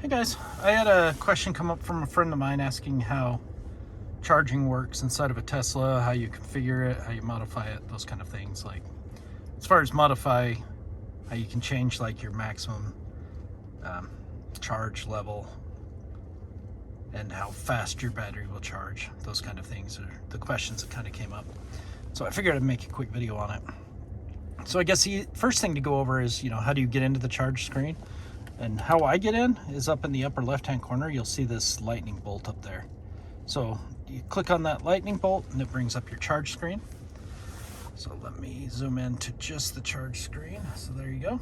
Hey guys, I had a question come up from a friend of mine asking how charging works inside of a Tesla, how you configure it, how you modify it, those kind of things. Like, as far as modify, how you can change like your maximum um, charge level and how fast your battery will charge. Those kind of things are the questions that kind of came up. So I figured I'd make a quick video on it. So I guess the first thing to go over is, how do you get into the charge screen? And how I get in is up in the upper left-hand corner. You'll see this lightning bolt up there. So you click on that lightning bolt and it brings up your charge screen. So let me zoom in to just the charge screen. So there you go.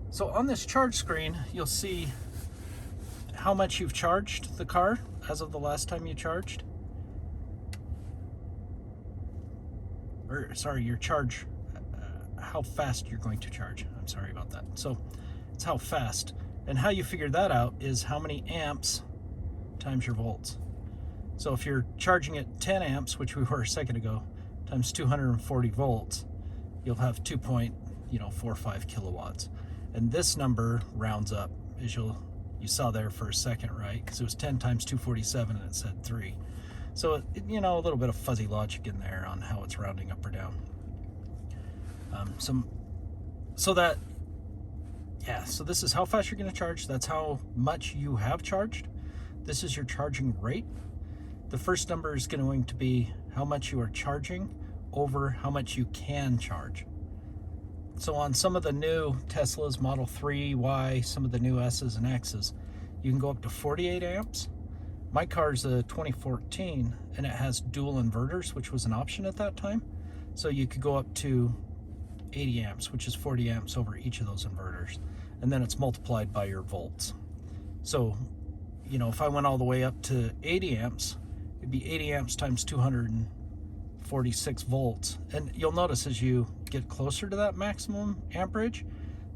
So on this charge screen, you'll see how much you've charged the car as of the last time you charged. Or sorry, your charge, how fast you're going to charge. I'm sorry about that. So it's how fast. And how you figure that out is how many amps times your volts. So if you're charging at 10 amps, which we were a second ago, times 240 volts, you'll have 2.45 kilowatts. And this number rounds up, as you saw there for a second, right? Because it was 10 times 247 and it said 3. So, a little bit of fuzzy logic in there on how it's rounding up or down. So this is how fast you're going to charge. That's how much you have charged. This is your charging rate. The first number is going to be how much you are charging over how much you can charge. So on some of the new Teslas, Model 3, Y, some of the new S's and X's, you can go up to 48 amps. My car's a 2014 and it has dual inverters, which was an option at that time. So you could go up to 80 amps, which is 40 amps over each of those inverters. And then it's multiplied by your volts. So, if I went all the way up to 80 amps, it'd be 80 amps times 246 volts. And you'll notice as you get closer to that maximum amperage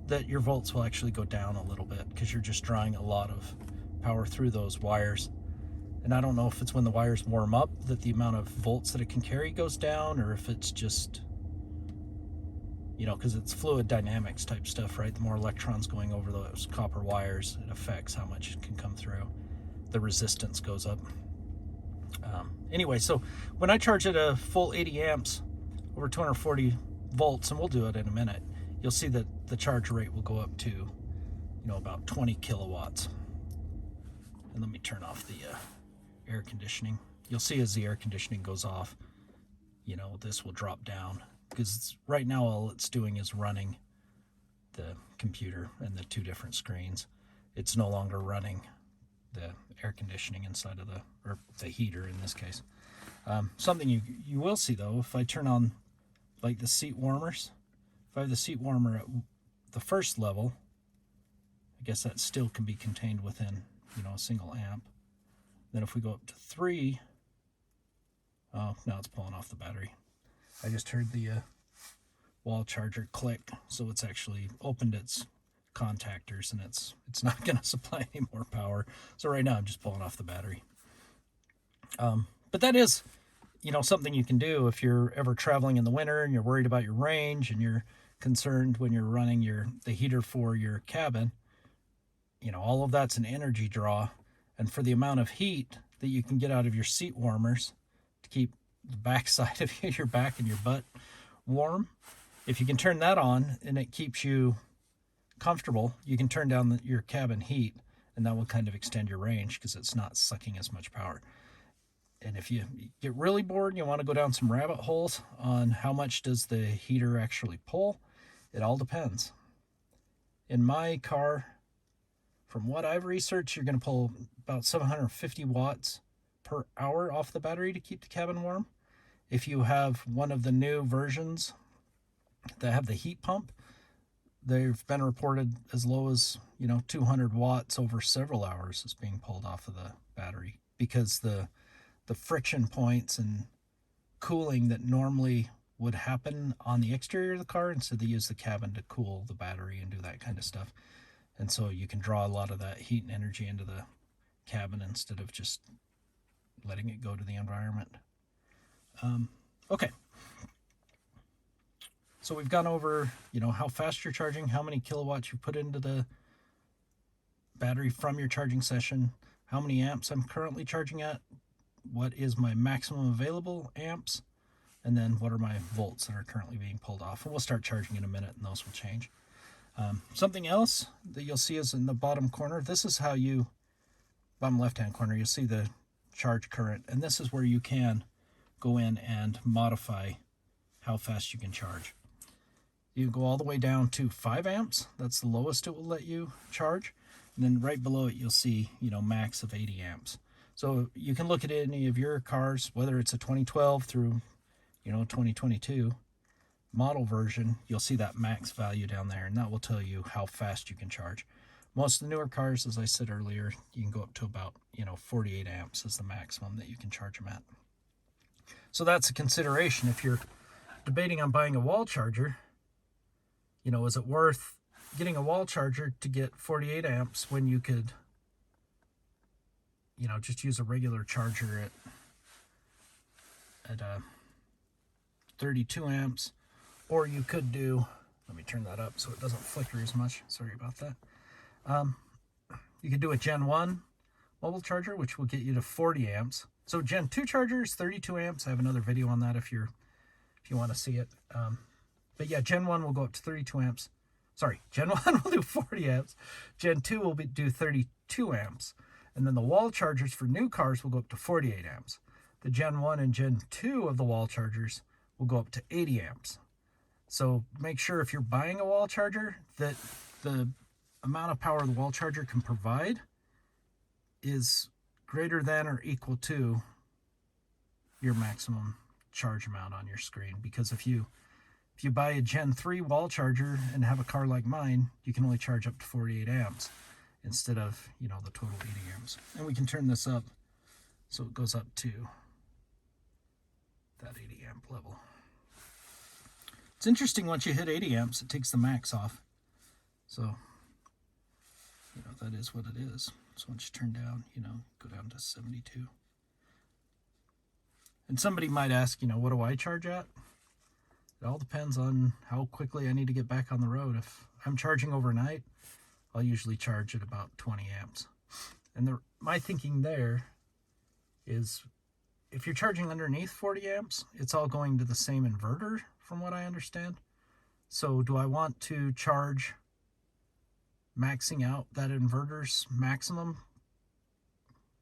that your volts will actually go down a little bit because you're just drawing a lot of power through those wires. And I don't know if it's when the wires warm up that the amount of volts that it can carry goes down, or if it's just, because it's fluid dynamics type stuff, right? The more electrons going over those copper wires, it affects how much it can come through. The resistance goes up. Anyway, so when I charge at a full 80 amps over 240 volts, and we'll do it in a minute, you'll see that the charge rate will go up to, about 20 kilowatts. And let me turn off the air conditioning. You'll see as the air conditioning goes off, this will drop down, because right now all it's doing is running the computer and the two different screens. It's no longer running the air conditioning inside of or the heater in this case. Something you will see though, if I turn on like the seat warmers, if I have the seat warmer at the first level, I guess that still can be contained within, a single amp. Then if we go up to 3, oh, now it's pulling off the battery. I just heard the wall charger click, so it's actually opened its contactors and it's not going to supply any more power. So right now I'm just pulling off the battery. But that is, something you can do if you're ever traveling in the winter and you're worried about your range and you're concerned when you're running the heater for your cabin. All of that's an energy draw, and for the amount of heat that you can get out of your seat warmers to keep the backside of your back and your butt warm, if you can turn that on and it keeps you comfortable, you can turn down your cabin heat, and that will kind of extend your range because it's not sucking as much power. And if you get really bored and you want to go down some rabbit holes on how much does the heater actually pull, it all depends. In my car, from what I've researched, you're going to pull about 750 watts per hour off the battery to keep the cabin warm. If you have one of the new versions that have the heat pump, they've been reported as low as 200 watts over several hours is being pulled off of the battery, because the friction points and cooling that normally would happen on the exterior of the car, instead they use the cabin to cool the battery and do that kind of stuff. And so you can draw a lot of that heat and energy into the cabin instead of just letting it go to the environment. Okay. So we've gone over, how fast you're charging, how many kilowatts you put into the battery from your charging session, how many amps I'm currently charging at, what is my maximum available amps, and then what are my volts that are currently being pulled off. And we'll start charging in a minute, and those will change. Something else that you'll see is in the bottom corner. This is how you, bottom left-hand corner, you'll see the charge current, and this is where you can go in and modify how fast you can charge. You can go all the way down to 5 amps. That's the lowest it will let you charge. And then right below it, you'll see, max of 80 amps. So you can look at any of your cars, whether it's a 2012 through, 2022 model version, you'll see that max value down there, and that will tell you how fast you can charge. Most of the newer cars, as I said earlier, you can go up to about, 48 amps is the maximum that you can charge them at. So that's a consideration if you're debating on buying a wall charger. Is it worth getting a wall charger to get 48 amps when you could, just use a regular charger at 32 amps? Or you could do, let me turn that up so it doesn't flicker as much. Sorry about that. You could do a Gen 1 mobile charger, which will get you to 40 amps. So Gen 2 charger is 32 amps. I have another video on that if you want to see it. But yeah, Gen 1 will go up to 32 amps. Sorry, Gen 1 will do 40 amps. Gen 2 will do 32 amps. And then the wall chargers for new cars will go up to 48 amps. The Gen 1 and Gen 2 of the wall chargers will go up to 80 amps. So make sure if you're buying a wall charger that the amount of power the wall charger can provide is greater than or equal to your maximum charge amount on your screen. Because if you buy a Gen 3 wall charger and have a car like mine, you can only charge up to 48 amps instead of, the total 80 amps. And we can turn this up so it goes up to that 80 amp level. It's interesting, once you hit 80 amps, it takes the max off. So, that is what it is. So once you turn down, go down to 72. And somebody might ask, what do I charge at? It all depends on how quickly I need to get back on the road. If I'm charging overnight, I'll usually charge at about 20 amps. And my thinking there is, if you're charging underneath 40 amps, it's all going to the same inverter, from what I understand. So do I want to charge maxing out that inverter's maximum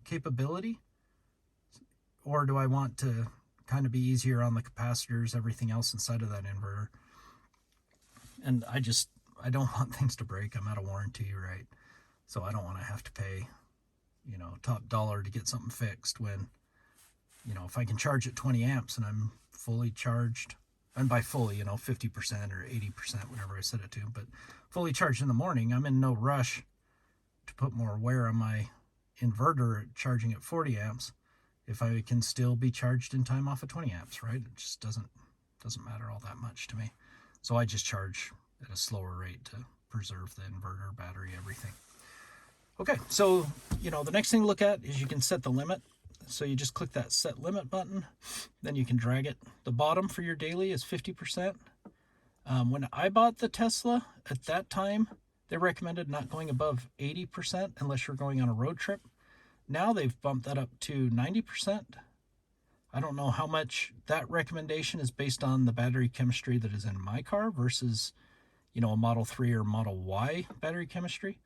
capability? Or do I want to kind of be easier on the capacitors, everything else inside of that inverter? And I don't want things to break. I'm out of warranty, right? So I don't want to have to pay, top dollar to get something fixed when, if I can charge at 20 amps and I'm fully charged, and by fully, 50% or 80%, whatever I set it to, but fully charged in the morning, I'm in no rush to put more wear on my inverter charging at 40 amps if I can still be charged in time off of 20 amps, right? It just doesn't matter all that much to me. So I just charge at a slower rate to preserve the inverter, battery, everything. Okay, so, the next thing to look at is you can set the limit. So you just click that set limit button, then you can drag it. The bottom for your daily is 50%. When I bought the Tesla, at that time, they recommended not going above 80% unless you're going on a road trip. Now they've bumped that up to 90%. I don't know how much that recommendation is based on the battery chemistry that is in my car versus, a Model 3 or Model Y battery chemistry.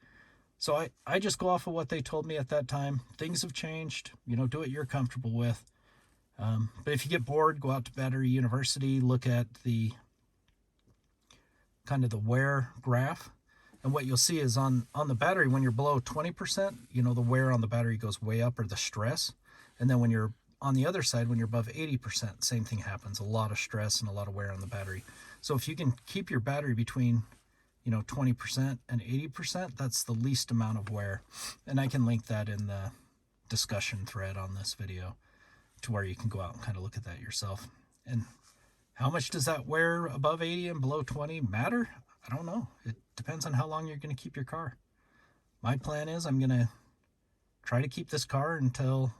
So I just go off of what they told me at that time. Things have changed. Do what you're comfortable with. But if you get bored, go out to Battery University, look at the kind of the wear graph. And what you'll see is on the battery, when you're below 20%, the wear on the battery goes way up, or the stress. And then when you're on the other side, when you're above 80%, same thing happens. A lot of stress and a lot of wear on the battery. So if you can keep your battery between 20% and 80%, that's the least amount of wear. And I can link that in the discussion thread on this video to where you can go out and kind of look at that yourself. And how much does that wear above 80 and below 20 matter? I don't know. It depends on how long you're going to keep your car. My plan is I'm going to try to keep this car until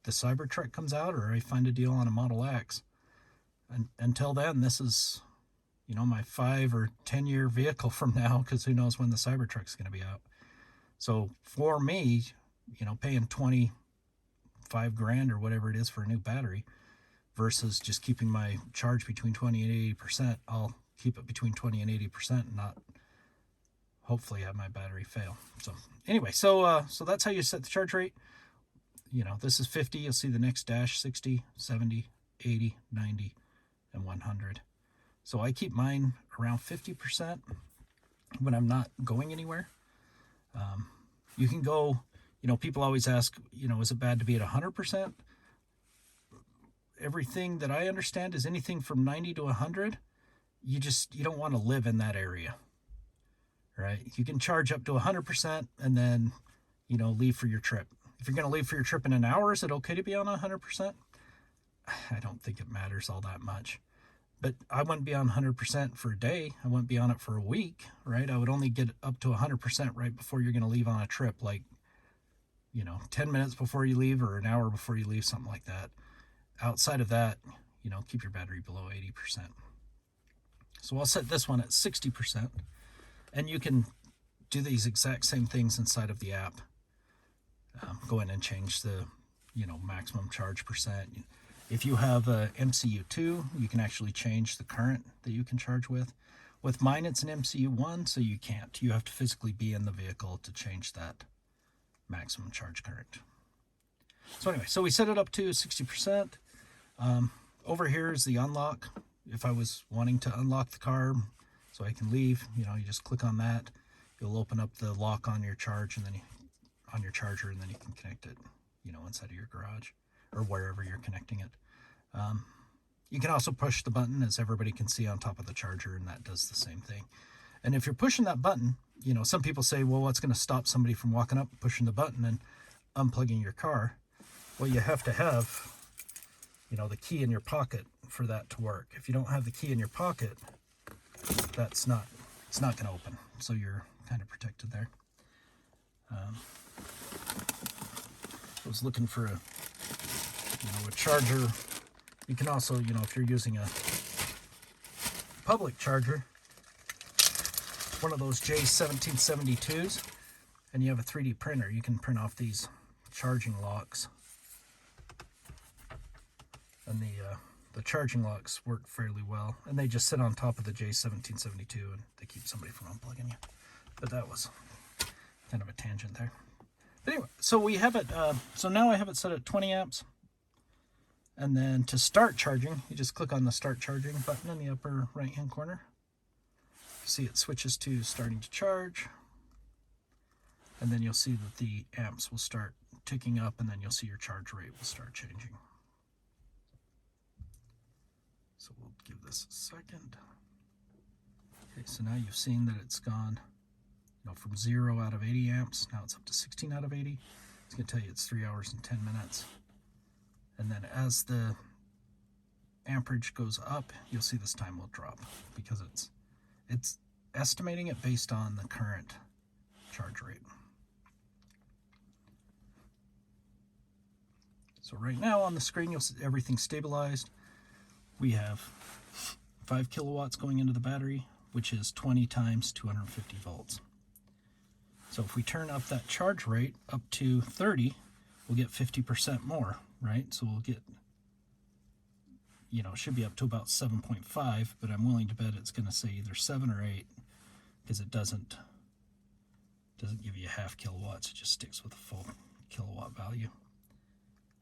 the Cybertruck comes out or I find a deal on a Model X. And until then, this is my 5 or 10 year vehicle from now, because who knows when the Cybertruck's going to be out. So for me, paying 25 grand or whatever it is for a new battery versus just keeping my charge between 20 and 80%, I'll keep it between 20 and 80% and not hopefully have my battery fail. So anyway, so that's how you set the charge rate. This is 50. You'll see the next dash 60, 70, 80, 90, and 100. So I keep mine around 50% when I'm not going anywhere. You can go, people always ask, is it bad to be at 100%? Everything that I understand is anything from 90 to 100. You don't want to live in that area, right? You can charge up to 100% and then, leave for your trip. If you're going to leave for your trip in an hour, is it okay to be on 100%? I don't think it matters all that much. But I wouldn't be on 100% for a day. I wouldn't be on it for a week, right? I would only get up to 100% right before you're going to leave on a trip, like, 10 minutes before you leave or an hour before you leave, something like that. Outside of that, keep your battery below 80%. So I'll set this one at 60%. And you can do these exact same things inside of the app. Go in and change the, maximum charge percent. If you have a MCU2, you can actually change the current that you can charge with. With mine, it's an MCU1, so you can't. You have to physically be in the vehicle to change that maximum charge current. So anyway, so we set it up to 60%. Over here is the unlock. If I was wanting to unlock the car so I can leave, you just click on that. You'll open up the lock on your charge and then on your charger, and then you can connect it, inside of your garage or wherever you're connecting it. You can also push the button, as everybody can see, on top of the charger, and that does the same thing. And if you're pushing that button, some people say, well, what's going to stop somebody from walking up, pushing the button, and unplugging your car? Well, you have to have, the key in your pocket for that to work. If you don't have the key in your pocket, it's not going to open. So you're kind of protected there. I was looking for a charger. You can also, if you're using a public charger, one of those J1772s, and you have a 3D printer, you can print off these charging locks. And the charging locks work fairly well, and they just sit on top of the J1772, and they keep somebody from unplugging you. But that was kind of a tangent there. But anyway, so we have it. So now I have it set at 20 amps. And then to start charging, you just click on the start charging button in the upper right-hand corner. See it switches to starting to charge. And then you'll see that the amps will start ticking up, and then you'll see your charge rate will start changing. So we'll give this a second. Okay, so now you've seen that it's gone, from 0 out of 80 amps. Now it's up to 16 out of 80. It's going to tell you it's 3 hours and 10 minutes. And then as the amperage goes up, you'll see this time will drop because it's estimating it based on the current charge rate. So right now on the screen, you'll see everything stabilized. We have 5 kilowatts going into the battery, which is 20 times 250 volts. So if we turn up that charge rate up to 30, we'll get 50% more, right? So we'll get, it should be up to about 7.5, but I'm willing to bet it's going to say either 7 or 8, because it doesn't give you half kilowatts. It just sticks with a full kilowatt value.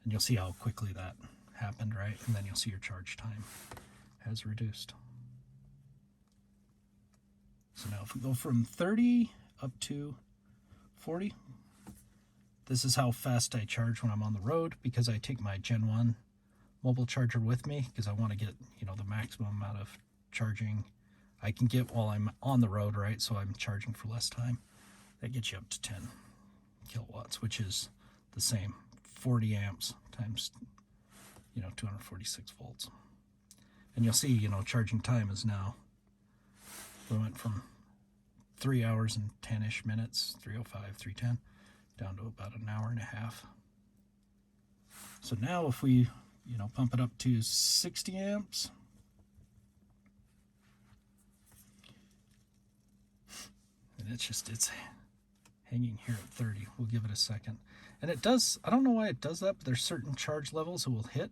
And you'll see how quickly that happened, right? And then you'll see your charge time has reduced. So now if we go from 30 up to 40, this is how fast I charge when I'm on the road, because I take my Gen 1 mobile charger with me, because I want to get, the maximum amount of charging I can get while I'm on the road, right? So I'm charging for less time. That gets you up to 10 kilowatts, which is the same 40 amps times 246 volts. And you'll see, charging time is now, we went from 3 hours and 10-ish minutes, 3:05, 3:10, down to about an hour and a half. So now if we, pump it up to 60 amps, and it's hanging here at 30. We'll give it a second. And it does, I don't know why it does that, but there's certain charge levels it will hit,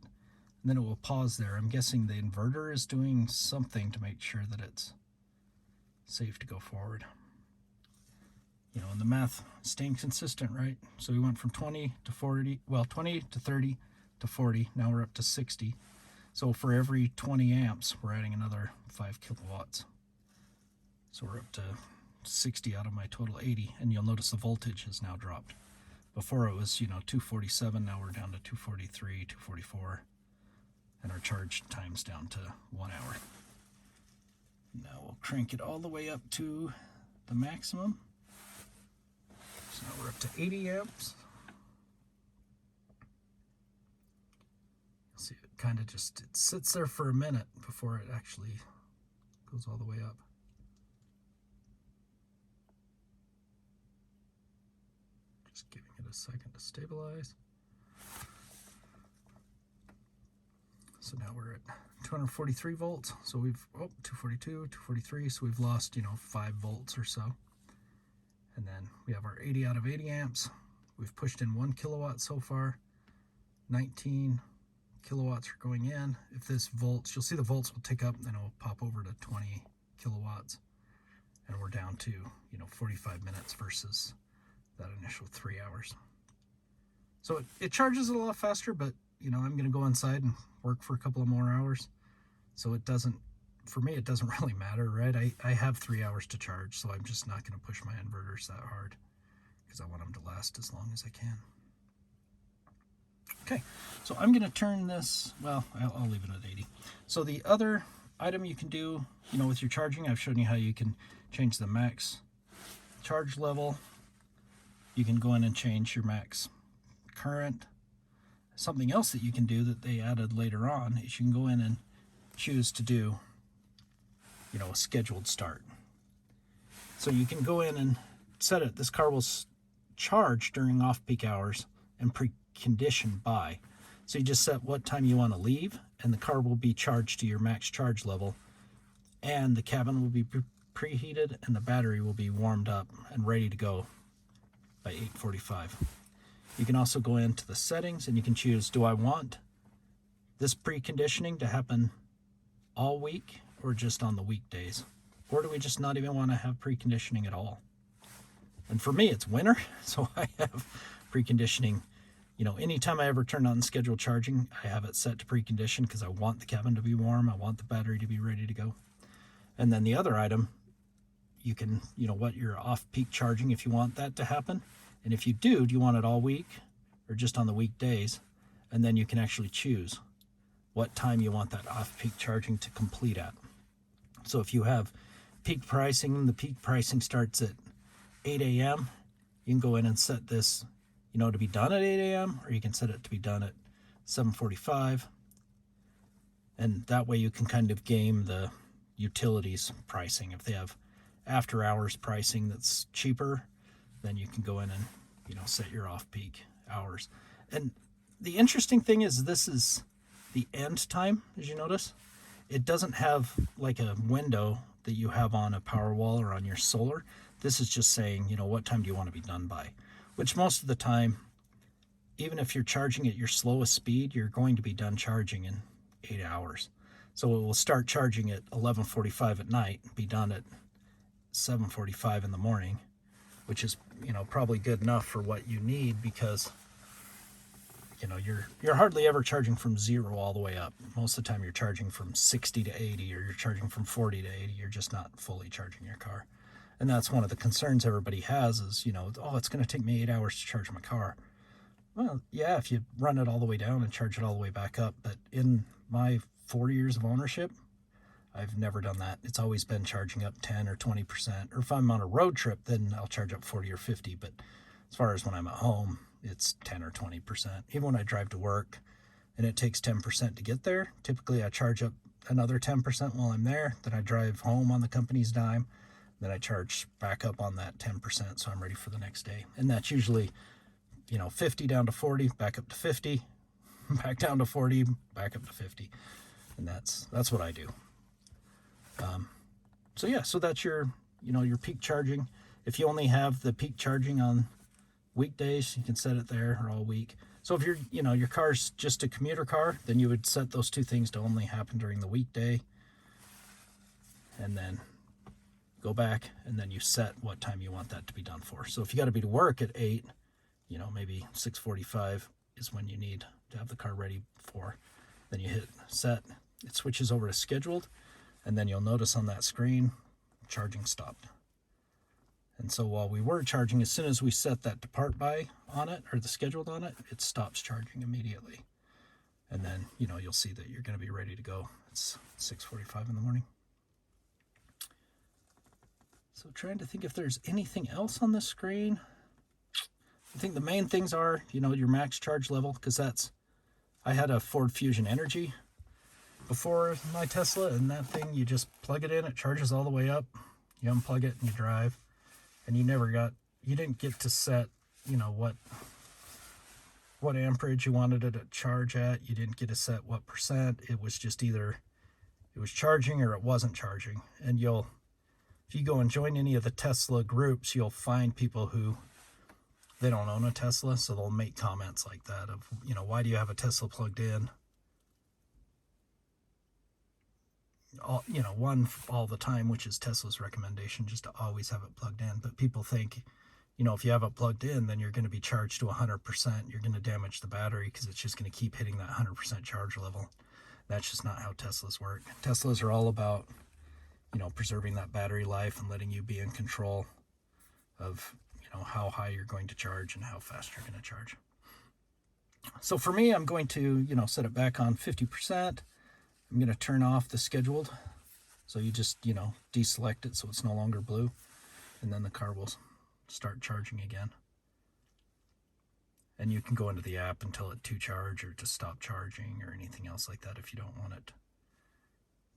and then it will pause there. I'm guessing the inverter is doing something to make sure that it's safe to go forward. You know, and the math staying consistent, right? So we went from 20 to 40, well, 20 to 30 to 40. Now we're up to 60. So for every 20 amps, we're adding another 5 kilowatts. So we're up to 60 out of my total 80, and you'll notice the voltage has now dropped. Before it was, 247, now we're down to 243, 244, and our charge time's down to 1 hour. Now we'll crank it all the way up to the maximum. So now we're up to 80 amps. You'll see it kind of just, it sits there for a minute before it actually goes all the way up. Just giving it a second to stabilize. So now we're at 243 volts. So we've, 242, 243. So we've lost, 5 volts or so. And then we have our 80 out of 80 amps. We've pushed in 1 kilowatt so far. 19 kilowatts are going in. If this volts, you'll see the volts will tick up, then it will pop over to 20 kilowatts. And we're down to, 45 minutes versus that initial 3 hours. So it charges it a lot faster, but I'm going to go inside and work for a couple of more hours. So it doesn't, for me, it doesn't really matter, right? I have 3 hours to charge, so I'm just not going to push my inverters that hard because I want them to last as long as I can. Okay, so I'm going to turn this, well, I'll leave it at 80. So the other item you can do, with your charging, I've shown you how you can change the max charge level. You can go in and change your max current. Something else that you can do that they added later on is you can go in and choose to do, a scheduled start. So you can go in and set it. This car will charge during off-peak hours and preconditioned by. So you just set what time you want to leave, and the car will be charged to your max charge level, and the cabin will be preheated, and the battery will be warmed up and ready to go by 8:45. You can also go into the settings and you can choose, do I want this preconditioning to happen all week or just on the weekdays? Or do we just not even want to have preconditioning at all? And for me, it's winter, so I have preconditioning. Anytime I ever turn on scheduled charging, I have it set to precondition because I want the cabin to be warm. I want the battery to be ready to go. And then the other item, you can, what your off-peak charging, if you want that to happen. And if you do you want it all week or just on the weekdays? And then you can actually choose what time you want that off-peak charging to complete at. So if you have peak pricing, the peak pricing starts at 8 a.m. You can go in and set this, to be done at 8 a.m. or you can set it to be done at 7:45. And that way you can kind of game the utilities pricing. If they have after hours pricing that's cheaper, then you can go in and, set your off-peak hours. And the interesting thing is this is the end time, as you notice. It doesn't have like a window that you have on a Powerwall or on your solar. This is just saying, what time do you want to be done by? Which most of the time, even if you're charging at your slowest speed, you're going to be done charging in 8 hours. So it will start charging at 11:45 at night, be done at 7:45 in the morning, which is, probably good enough for what you need because, you're hardly ever charging from 0 all the way up. Most of the time you're charging from 60 to 80 or you're charging from 40 to 80. You're just not fully charging your car. And that's one of the concerns everybody has is, it's going to take me 8 hours to charge my car. Well, yeah, if you run it all the way down and charge it all the way back up. But in my 4 years of ownership, I've never done that. It's always been charging up 10 or 20%. Or if I'm on a road trip, then I'll charge up 40 or 50. But as far as when I'm at home, it's 10 or 20%. Even when I drive to work and it takes 10% to get there, typically I charge up another 10% while I'm there. Then I drive home on the company's dime. Then I charge back up on that 10% so I'm ready for the next day. And that's usually, 50 down to 40, back up to 50, back down to 40, back up to 50. And that's what I do. So that's your, your peak charging. If you only have the peak charging on weekdays, you can set it there, or all week. So if you're, your car's just a commuter car, then you would set those two things to only happen during the weekday, and then go back, and then you set what time you want that to be done for. So if you got to be to work at 8, maybe 6:45 is when you need to have the car ready for. Then you hit set, it switches over to scheduled, and then you'll notice on that screen, charging stopped. And so while we were charging, as soon as we set that depart by on it, or the scheduled on it, it stops charging immediately. And then, you'll see that you're going to be ready to go. It's 6:45 in the morning. So trying to think if there's anything else on the screen. I think the main things are, your max charge level, because I had a Ford Fusion Energy before my Tesla, and that thing, you just plug it in, it charges all the way up, you unplug it and you drive. And you didn't get to set, what amperage you wanted it to charge at. You didn't get to set what percent. It was just either it was charging or it wasn't charging. And if you go and join any of the Tesla groups, you'll find people who, they don't own a Tesla, so they'll make comments like that of, why do you have a Tesla plugged in? All the time, which is Tesla's recommendation, just to always have it plugged in. But people think, if you have it plugged in, then you're going to be charged to 100%. You're going to damage the battery because it's just going to keep hitting that 100% charge level. That's just not how Teslas work. Teslas are all about, preserving that battery life and letting you be in control of, how high you're going to charge and how fast you're going to charge. So for me, I'm going to, set it back on 50%. I'm going to turn off the scheduled. So you just, deselect it so it's no longer blue. And then the car will start charging again. And you can go into the app and tell it to charge or to stop charging or anything else like that if you don't want it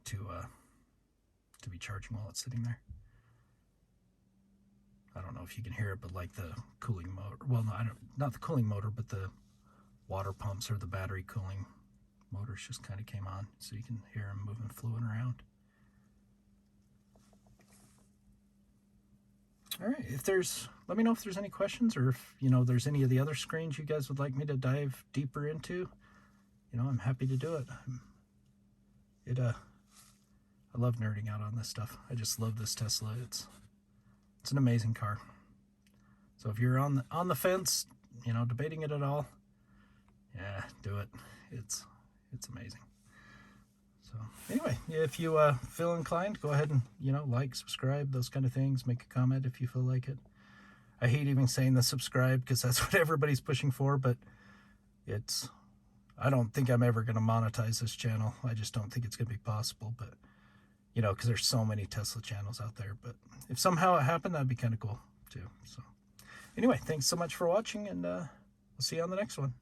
to be charging while it's sitting there. I don't know if you can hear it, but like the cooling motor, well, no, not the cooling motor, but the water pumps or the battery cooling motors just kind of came on, so you can hear them moving, fluid around. All right, let me know if there's any questions, or if there's any of the other screens you guys would like me to dive deeper into. I'm happy to do it. I love nerding out on this stuff. I just love this Tesla. It's an amazing car. So if you're on the fence, debating it at all, yeah, do it. It's amazing. So anyway, if you feel inclined, go ahead and like, subscribe, those kind of things. Make a comment if you feel like it. I hate even saying the subscribe because that's what everybody's pushing for, but I don't think I'm ever going to monetize this channel. I just don't think it's going to be possible, but because there's so many Tesla channels out there. But if somehow it happened, that'd be kind of cool too. So anyway, thanks so much for watching, and we'll see you on the next one.